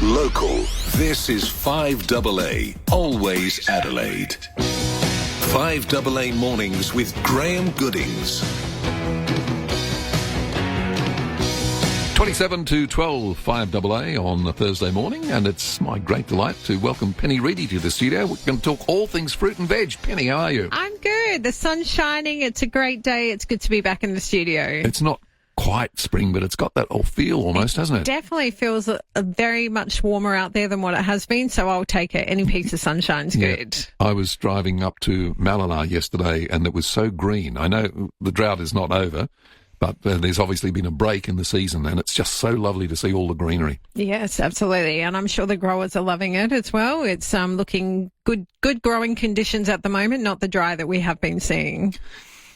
Local. This is 5AA. Always Adelaide. 5AA Mornings with Graeme Goodings. 27 to 12, 5AA on a Thursday morning, and it's my great delight to welcome Penny Reidy to the studio. We're going to talk all things fruit and veg. Penny, how are you? I'm good. The sun's shining. It's a great day. It's good to be back in the studio. It's not quite spring, but it's got that old feel almost, hasn't it? Definitely feels very much warmer out there than what it has been, so I'll take it. Any piece of sunshine's good. I was driving up to Malala yesterday, and it was so green. I know the drought is not over, but there's obviously been a break in the season, and it's just so lovely to see all the greenery. Yes, absolutely, and I'm sure the growers are loving it as well. It's looking good growing conditions at the moment, not the dry that we have been seeing.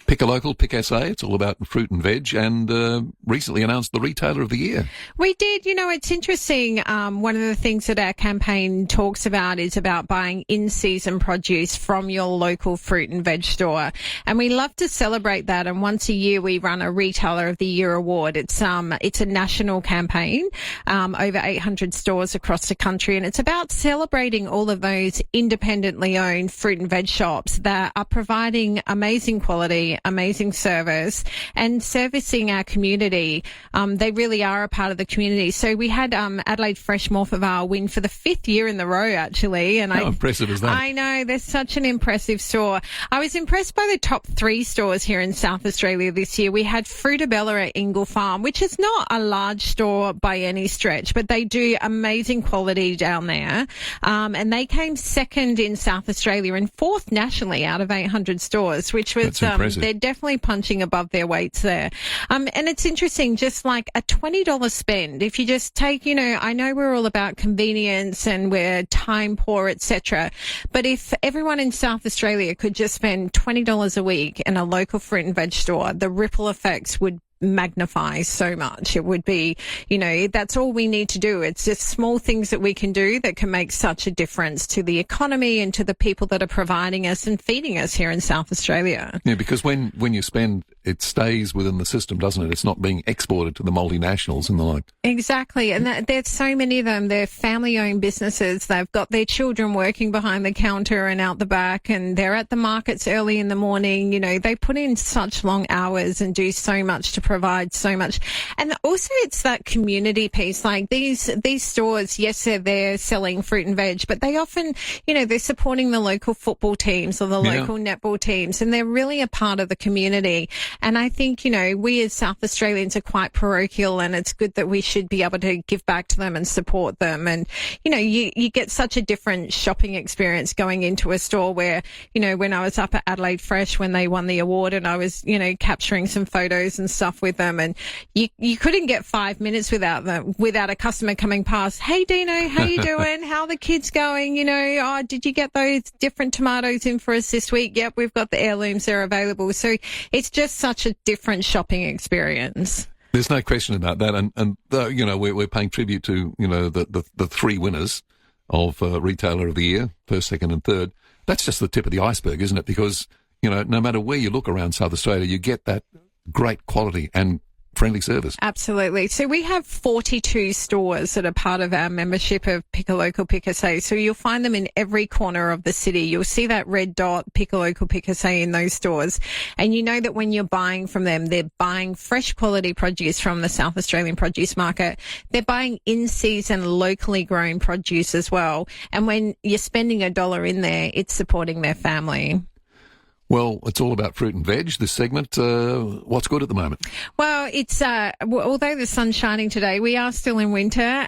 Pick a local, pick SA. It's all about fruit and veg, and recently announced the Retailer of the Year. We did. You know, it's interesting. One of the things that our campaign talks about is about buying in-season produce from your local fruit and veg store. And we love to celebrate that. And once a year, we run a Retailer of the Year award. It's a national campaign, over 800 stores across the country. And it's about celebrating all of those independently owned fruit and veg shops that are providing amazing quality, amazing service and servicing our community. They really are a part of the community. So we had Adelaide Fresh Morphettvale win for the 5th year in the row, actually. And How impressive is that? I know, they're such an impressive store. I was impressed by the top 3 stores here in South Australia this year. We had Fruitabella at Ingle Farm, which is not a large store by any stretch, but they do amazing quality down there. And they came 2nd in South Australia and 4th nationally out of 800 stores, which was they're definitely punching above their weights there. And it's interesting, just like a $20 spend, if you just take, you know, I know we're all about convenience and we're time poor, etc. But if everyone in South Australia could just spend $20 a week in a local fruit and veg store, the ripple effects would magnify so much. It would be, you know, that's all we need to do. It's just small things that we can do that can make such a difference to the economy and to the people that are providing us and feeding us here in South Australia. Yeah, because when you spend, it stays within the system, doesn't it? It's not being exported to the multinationals and the like. Exactly. And there's so many of them. They're family-owned businesses. They've got their children working behind the counter and out the back, and they're at the markets early in the morning. You know, they put in such long hours and do so much to provide so much. And also it's that community piece. Like these stores, yes, they're there selling fruit and veg, but they often, you know, they're supporting the local football teams or the local netball teams, and they're really a part of the community. And I think, you know, we as South Australians are quite parochial, and it's good that we should be able to give back to them and support them. And, you know, you get such a different shopping experience going into a store where, you know, when I was up at Adelaide Fresh when they won the award and I was, you know, capturing some photos and stuff with them, and you couldn't get 5 minutes without a customer coming past. Hey, Dino, how you doing? How are the kids going? You know, oh, did you get those different tomatoes in for us this week? Yep, we've got the heirlooms, they're available. So it's just such a different shopping experience. There's no question about that, and you know, we're paying tribute to, you know, the 3 winners of Retailer of the Year, 1st, 2nd and 3rd. That's just the tip of the iceberg, isn't it? Because, you know, no matter where you look around South Australia, you get that great quality and friendly service. Absolutely. So we have 42 stores that are part of our membership of Pick a Local, Pick SA. So you'll find them in every corner of the city. You'll see that red dot, Pick a Local, Pick SA in those stores. And you know that when you're buying from them, they're buying fresh quality produce from the South Australian produce market. They're buying in-season locally grown produce as well. And when you're spending $1 in there, it's supporting their family. Well, it's all about fruit and veg, this segment. What's good at the moment? Well, it's although the sun's shining today, we are still in winter.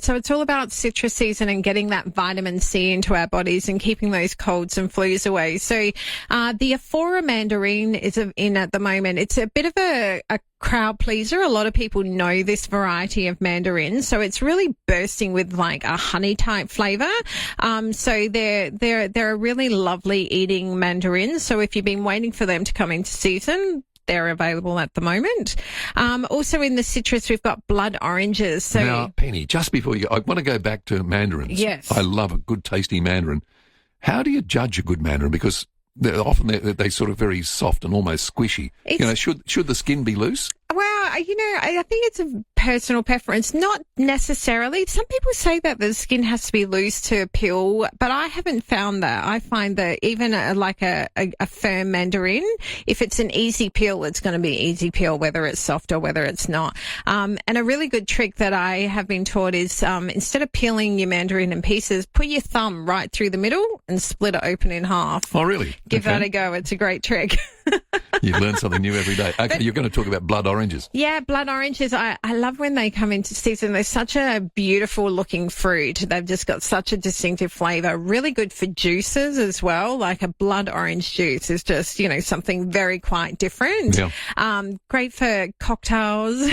So it's all about citrus season and getting that vitamin C into our bodies and keeping those colds and flus away. So the Aphora mandarin is in at the moment. It's a bit of a crowd pleaser. A lot of people know this variety of mandarin, so it's really bursting with like a honey type flavor. So they're a really lovely eating mandarin. So if you've been waiting for them to come into season, they're available at the moment. Also in the citrus, we've got blood oranges. So now, Penny, just before I want to go back to mandarins. Yes. I love a good tasty mandarin. How do you judge a good mandarin? Because they're sort of very soft and almost squishy. You know, should the skin be loose? Well, you know, I think it's personal preference. Not necessarily. Some people say that the skin has to be loose to peel, but I haven't found that. I find that even like a firm mandarin, if it's an easy peel, it's going to be easy peel, whether it's soft or whether it's not. And a really good trick that I have been taught is instead of peeling your mandarin in pieces, put your thumb right through the middle and split it open in half. Oh, really? Give that a go. It's a great trick. You learn something new every day. Okay, you're going to talk about blood oranges. Yeah, blood oranges. I love when they come into season. They're such a beautiful looking fruit. They've just got such a distinctive flavour. Really good for juices as well. Like a blood orange juice is just, something very quite different. Yeah. Great for cocktails.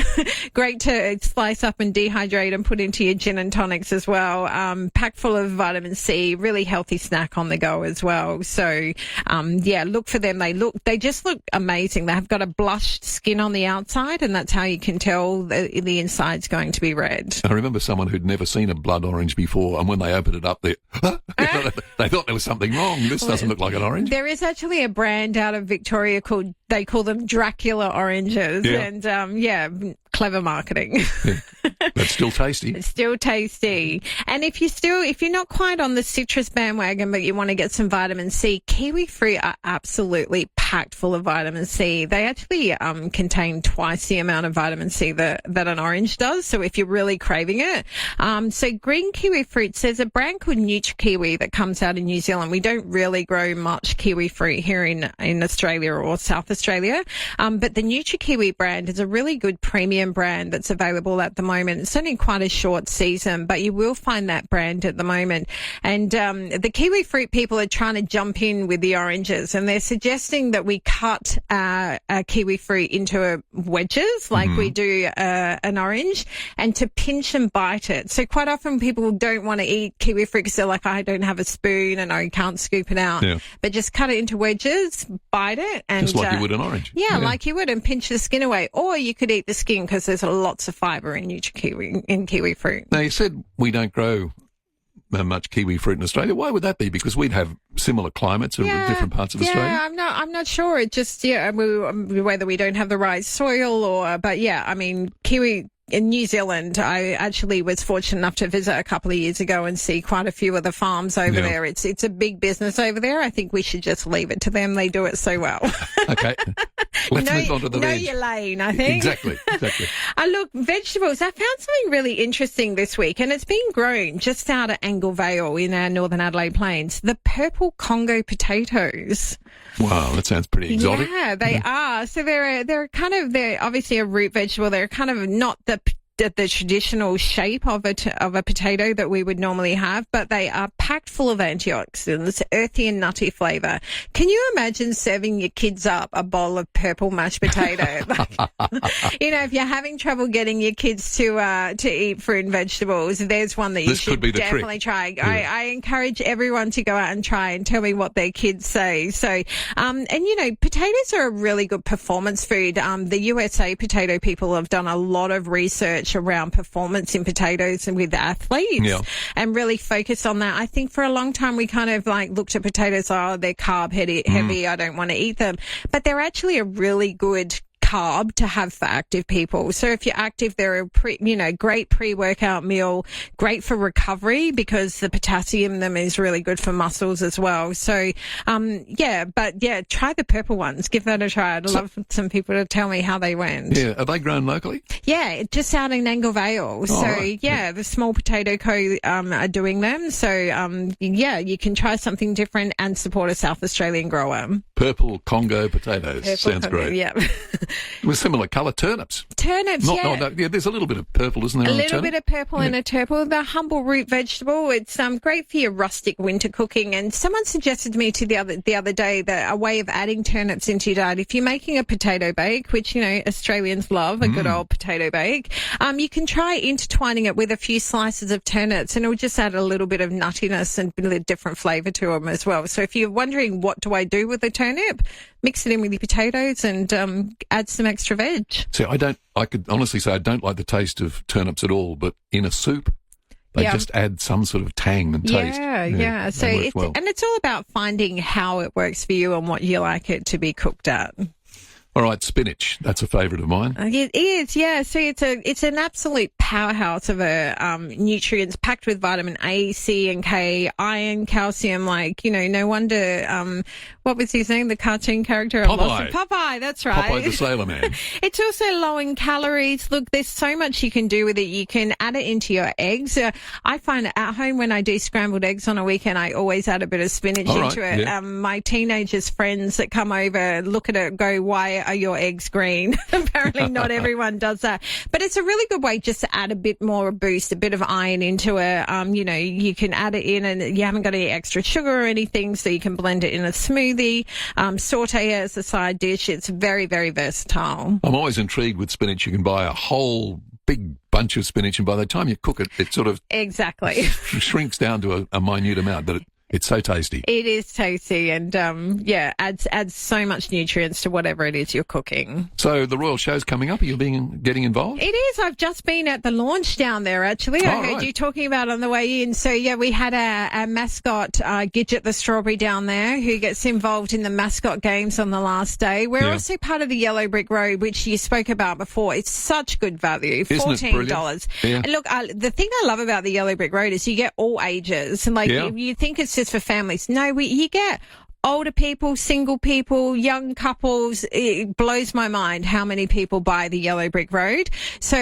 Great to slice up and dehydrate and put into your gin and tonics as well. Packed full of vitamin C. Really healthy snack on the go as well. So, look for them. They just look amazing. They have got a blushed skin on the outside, and that's how you can tell the inside's going to be red. I remember someone who'd never seen a blood orange before, and when they opened it up, they thought there was something wrong. This doesn't look like an orange. There is actually a brand out of Victoria they call them Dracula oranges, and clever marketing. Yeah. But still tasty. It's still tasty. And if you're not quite on the citrus bandwagon, but you want to get some vitamin C, kiwi fruit are absolutely packed full of vitamin C. They actually contain twice the amount of vitamin C that an orange does. So if you're really craving it, so green kiwi fruits, there's a brand called NutriKiwi that comes out in New Zealand. We don't really grow much kiwi fruit here in Australia or South Australia, but the NutriKiwi brand is a really good premium brand that's available at the moment. It's only quite a short season, but you will find that brand at the moment. And the kiwi fruit people are trying to jump in with the oranges, and they're suggesting that we cut a kiwi fruit into wedges like we do an orange, and to pinch and bite it. So quite often people don't want to eat kiwi fruit because they're like, I don't have a spoon and I can't scoop it out. Yeah. But just cut it into wedges, bite it, and just like you would an orange. Yeah, like you would, and pinch the skin away. Or you could eat the skin because there's lots of fibre in kiwi fruit. Now, you said we don't grow much kiwi fruit in Australia. Why would that be? Because we'd have similar climates in different parts of Australia. Yeah, I'm not sure. It just whether we don't have the right soil but kiwi. In New Zealand, I actually was fortunate enough to visit a couple of years ago and see quite a few of the farms over there. It's a big business over there. I think we should just leave it to them. They do it so well. Okay. Let's move on to the veg. Know your lane, I think. Exactly. Look, vegetables. I found something really interesting this week, and it's been grown just out of Angle Vale in our Northern Adelaide Plains. The purple Congo potatoes. Wow, that sounds pretty exotic. Yeah, they are. So they're obviously a root vegetable. They're kind of not the traditional shape of a potato that we would normally have, but they are packed full of antioxidants, earthy and nutty flavour. Can you imagine serving your kids up a bowl of purple mashed potato? If you're having trouble getting your kids to eat fruit and vegetables, there's one that you should definitely try. Yeah. I encourage everyone to go out and try and tell me what their kids say. So, potatoes are a really good performance food. The USA potato people have done a lot of research around performance in potatoes and with athletes and really focused on that. I think for a long time we kind of looked at potatoes, they're carb heavy, I don't want to eat them. But they're actually a really good carb to have for active people. So if you're active, they're a great pre-workout meal, great for recovery because the potassium in them is really good for muscles as well. So, try the purple ones. Give that a try. I'd love some people to tell me how they went. Yeah. Are they grown locally? Yeah, just out in Angle Vale. The Small Potato Co. are doing them. So, you can try something different and support a South Australian grower. Purple Congo potatoes. Sounds great. Yeah. With similar colour turnips. There's a little bit of purple, isn't there? A little bit of purple and a purple. The humble root vegetable. It's great for your rustic winter cooking. And someone suggested to me the other day that a way of adding turnips into your diet, if you're making a potato bake, which Australians love, a good old potato bake, you can try intertwining it with a few slices of turnips, and it'll just add a little bit of nuttiness and a different flavour to them as well. So if you're wondering what do I do with a turnip, mix it in with your potatoes and add some extra veg. See, I could honestly say I don't like the taste of turnips at all, but in a soup, they just add some sort of tang and taste. Yeah. So it's all about finding how it works for you and what you like it to be cooked at. All right, spinach. That's a favourite of mine. It is, yeah. So it's an absolute powerhouse of nutrients packed with vitamin A, C, and K, iron, calcium. Like, no wonder. What was his name? The cartoon character. Popeye. Popeye. That's right. Popeye the Sailor Man. It's also low in calories. Look, there's so much you can do with it. You can add it into your eggs. I find at home when I do scrambled eggs on a weekend, I always add a bit of spinach into it. Yeah. My teenagers' friends that come over look at it, go, "Why are your eggs green?" Apparently not everyone does that. But it's a really good way just to add a bit more boost, a bit of iron into it. You can add it in and you haven't got any extra sugar or anything, so you can blend it in a smoothie, saute it as a side dish. It's very, very versatile. I'm always intrigued with spinach. You can buy a whole big bunch of spinach, and by the time you cook it, it sort of exactly shrinks down to a minute amount, but it's so tasty. It is tasty and, adds so much nutrients to whatever it is you're cooking. So the Royal Show's coming up. Are you getting involved? It is. I've just been at the launch down there, actually. I heard you talking about on the way in. So, yeah, we had a mascot, Gidget the Strawberry down there, who gets involved in the mascot games on the last day. We're also part of the Yellow Brick Road, which you spoke about before. It's such good value, $14. Yeah. And look, the thing I love about the Yellow Brick Road is you get all ages. And, you think it's just for families. No, you get older people, single people, young couples. It blows my mind how many people buy the Yellow Brick Road. So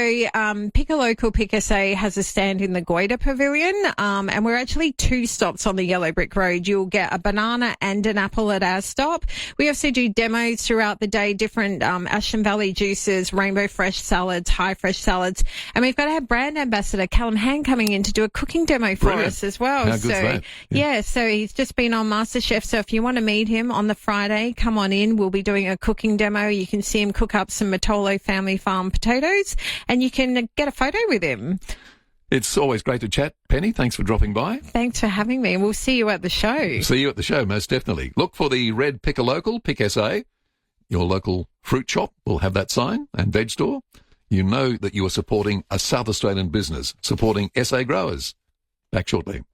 Pick a Local, Pick SA has a stand in the Goida Pavilion, and we're actually 2 stops on the Yellow Brick Road. You'll get a banana and an apple at our stop. We also do demos throughout the day, different Ashen Valley juices, rainbow fresh salads, high fresh salads, and we've got our brand ambassador Callum Han coming in to do a cooking demo for us as well. How good's that? Yeah, so he's just been on MasterChef. So if you want to meet him on the Friday, come on in. We'll be doing a cooking demo. You can see him cook up some Matolo Family Farm potatoes and you can get a photo with him. It's always great to chat. Penny, thanks for dropping by. Thanks for having me. We'll see you at the show. See you at the show, most definitely. Look for the red Pick a Local, Pick SA. Your local fruit shop will have that sign, and veg store. You know that you are supporting a South Australian business, supporting SA growers. Back shortly.